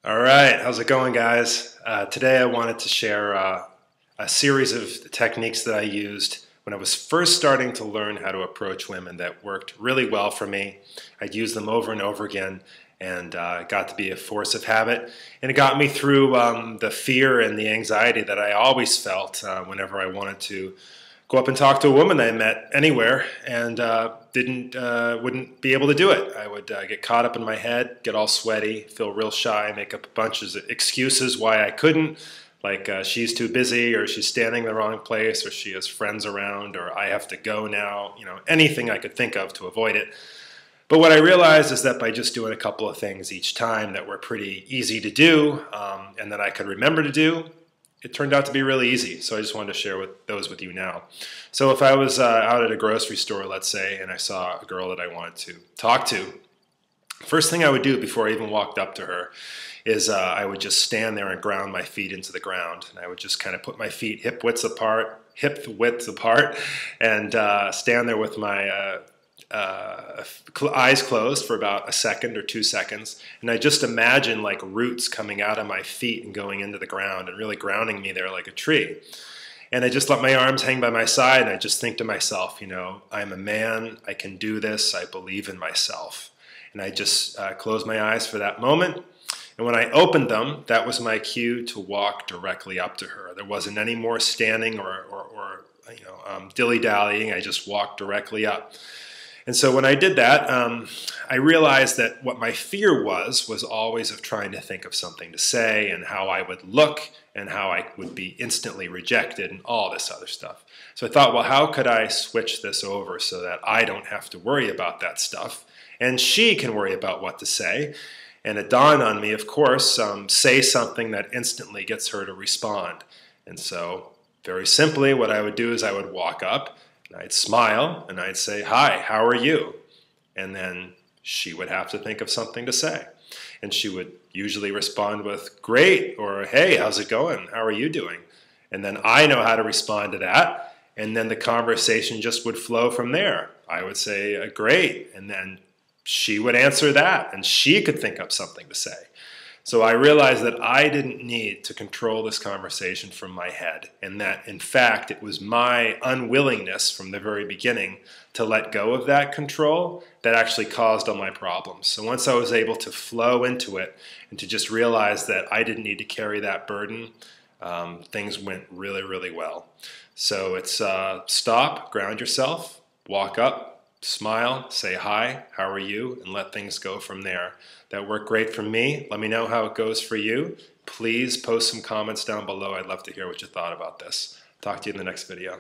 All right, how's it going, guys? Today I wanted to share a series of techniques that I used when I was first starting to learn how to approach women that worked really well for me. I'd use them over and over again, and it got to be a force of habit. And it got me through the fear and the anxiety that I always felt whenever I wanted to go up and talk to a woman I met anywhere and wouldn't be able to do it. I would get caught up in my head, get all sweaty, feel real shy, make up a bunch of excuses why I couldn't, like she's too busy, or she's standing in the wrong place, or she has friends around, or I have to go now, anything I could think of to avoid it. But what I realized is that by just doing a couple of things each time that were pretty easy to do and that I could remember to do, it turned out to be really easy. So I just wanted to share those with you now. So if I was out at a grocery store, let's say, and I saw a girl that I wanted to talk to, first thing I would do before I even walked up to her is I would just stand there and ground my feet into the ground. And I would just kind of put my feet hip width apart, and stand there with my eyes closed for about a second or 2 seconds, and I just imagine like roots coming out of my feet and going into the ground and really grounding me there like a tree. And I just let my arms hang by my side, and I just think to myself, I'm a man, I can do this, I believe in myself. And I just closed my eyes for that moment. And when I opened them, that was my cue to walk directly up to her. There wasn't any more standing or dilly-dallying. I just walked directly up. And so when I did that, I realized that what my fear was always of trying to think of something to say and how I would look and how I would be instantly rejected and all this other stuff. So I thought, well, how could I switch this over so that I don't have to worry about that stuff and she can worry about what to say? And it dawned on me, of course, say something that instantly gets her to respond. And so very simply, what I would do is I would walk up, I'd smile, and I'd say, "Hi, how are you?" And then she would have to think of something to say. And she would usually respond with, "Great," or "Hey, how's it going? How are you doing?" And then I know how to respond to that, and then the conversation just would flow from there. I would say, "Great," and then she would answer that, and she could think up something to say. So I realized that I didn't need to control this conversation from my head, and that, in fact, it was my unwillingness from the very beginning to let go of that control that actually caused all my problems. So once I was able to flow into it and to just realize that I didn't need to carry that burden, things went really, really well. So it's stop, ground yourself, walk up, smile, say hi, how are you, and let things go from there. That worked great for me. Let me know how it goes for you. Please post some comments down below. I'd love to hear what you thought about this. Talk to you in the next video.